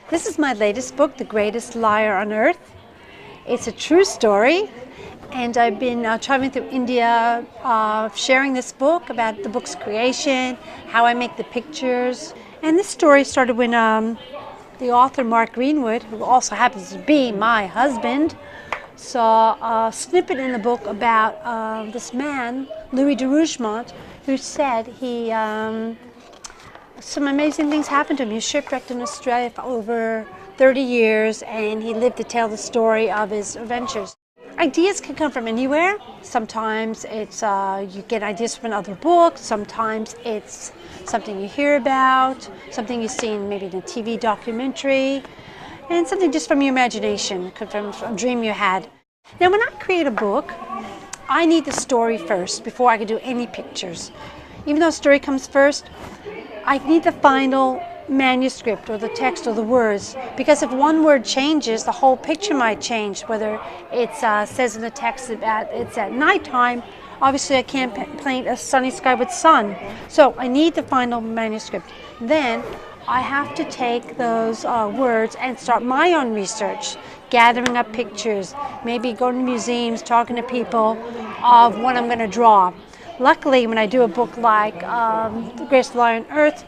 This is my latest book, The Greatest Liar on Earth. It's a true story, and I've been traveling through India, sharing this book about the book's creation, how I make the pictures. And this story started when the author Mark Greenwood, who also happens to be my husband, saw a snippet in the book about this man, Louis de Rougemont, who said some amazing things happened to him. He was shipwrecked in Australia for over 30 years, and he lived to tell the story of his adventures. Ideas can come from anywhere. Sometimes it's you get ideas from another book. Sometimes it's something you hear about, something you've seen maybe in a TV documentary, and something just from your imagination, from a dream you had. Now, when I create a book, I need the story first before I can do any pictures. Even though the story comes first, I need the final manuscript or the text or the words, because if one word changes, the whole picture might change. Whether it says in the text that it's at nighttime, obviously I can't paint a sunny sky with sun. So I need the final manuscript. Then I have to take those words and start my own research, gathering up pictures, maybe going to museums, talking to people of what I'm going to draw. Luckily, when I do a book like The Greatest Liar on Earth,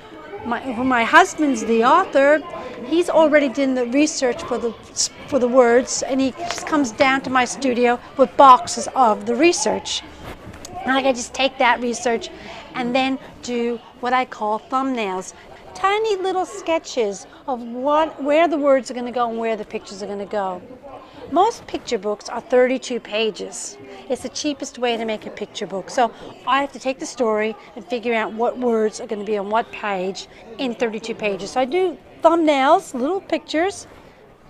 my husband's the author. He's already done the research for the words, and he just comes down to my studio with boxes of the research. And I can just take that research and then do what I call thumbnails. Tiny little sketches of where the words are going to go and where the pictures are going to go. Most picture books are 32 pages. It's the cheapest way to make a picture book. So I have to take the story and figure out what words are going to be on what page in 32 pages. So I do thumbnails, little pictures,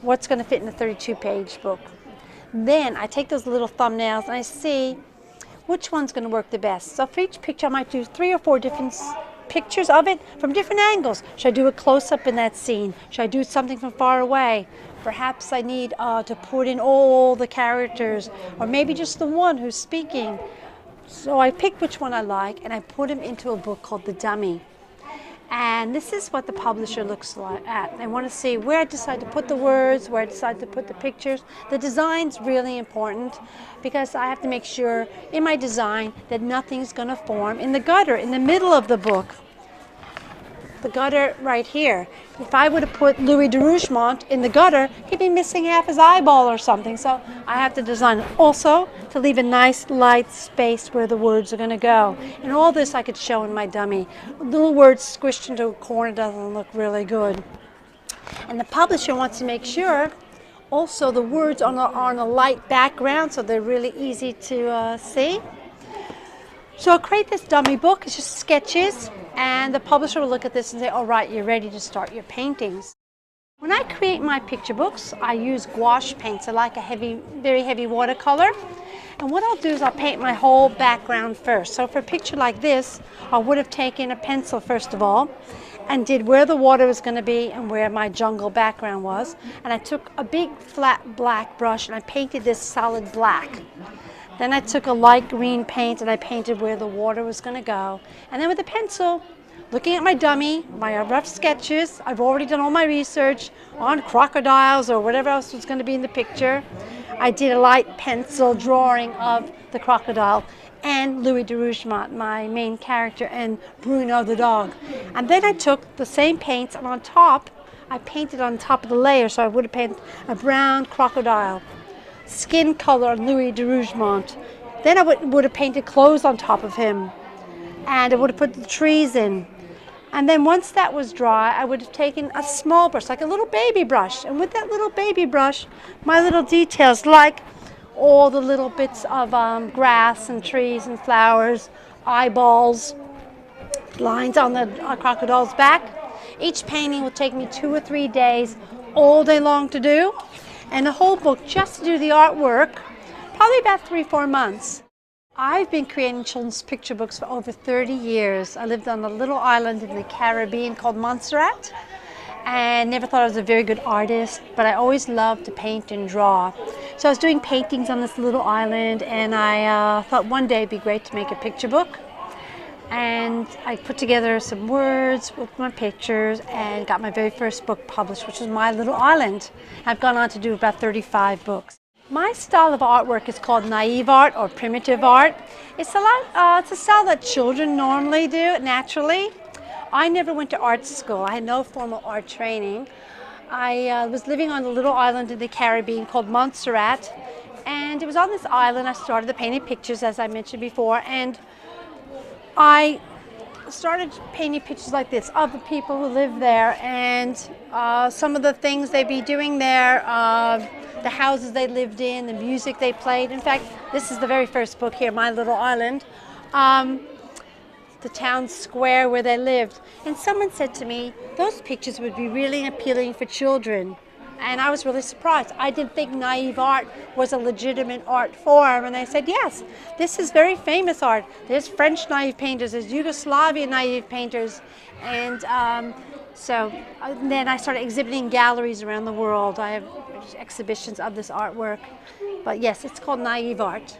what's going to fit in a 32-page book. Then I take those little thumbnails and I see which one's going to work the best. So for each picture I might do 3 or 4 different pictures of it from different angles. Should I do a close-up in that scene? Should I do something from far away? Perhaps I need to put in all the characters, or maybe just the one who's speaking. So I pick which one I like and I put them into a book called The Dummy. And this is what the publisher looks at. They want to see where I decide to put the words, where I decide to put the pictures. The design's really important because I have to make sure in my design that nothing's going to form in the gutter, in the middle of the book. The gutter right here. If I would have put Louis de Rougemont in the gutter, he'd be missing half his eyeball or something. So I have to design it also to leave a nice light space where the words are going to go. And all this I could show in my dummy. Little words squished into a corner doesn't look really good. And the publisher wants to make sure also the words are on a light background so they're really easy to see. So I'll create this dummy book. It's just sketches, and the publisher will look at this and say, all right, you're ready to start your paintings. When I create my picture books, I use gouache paints. I like a very heavy watercolor. And what I'll do is I'll paint my whole background first. So for a picture like this, I would have taken a pencil first of all and did where the water was going to be and where my jungle background was. And I took a big flat black brush and I painted this solid black. Then I took a light green paint and I painted where the water was going to go. And then with a pencil, looking at my dummy, my rough sketches, I've already done all my research on crocodiles or whatever else was going to be in the picture. I did a light pencil drawing of the crocodile and Louis de Rougemont, my main character, and Bruno the dog. And then I took the same paints and on top, I painted on top of the layer. So I would have painted a brown crocodile, skin color on Louis de Rougemont. Then I would have painted clothes on top of him, and I would have put the trees in. And then once that was dry, I would have taken a small brush, like a little baby brush, and with that little baby brush, my little details, like all the little bits of grass and trees and flowers, eyeballs, lines on the crocodile's back. Each painting will take me 2 or 3 days, all day long to do. And the whole book, just to do the artwork, probably about 3 or 4 months. I've been creating children's picture books for over 30 years. I lived on a little island in the Caribbean called Montserrat, and never thought I was a very good artist, but I always loved to paint and draw. So I was doing paintings on this little island, and I thought one day it'd be great to make a picture book. And I put together some words with my pictures and got my very first book published, which was My Little Island. I've gone on to do about 35 books. My style of artwork is called naive art or primitive art. It's a style that children normally do naturally. I never went to art school. I had no formal art training. I was living on a little island in the Caribbean called Montserrat, and it was on this island I started the painting pictures, as I mentioned before, and I started painting pictures like this of the people who live there, and some of the things they'd be doing there, the houses they lived in, the music they played. In fact, this is the very first book here, My Little Island, the town square where they lived. And someone said to me, those pictures would be really appealing for children. And I was really surprised. I didn't think naive art was a legitimate art form. And I said, yes, this is very famous art. There's French naive painters, there's Yugoslavian naive painters. And then I started exhibiting galleries around the world. I have exhibitions of this artwork. But yes, it's called naive art.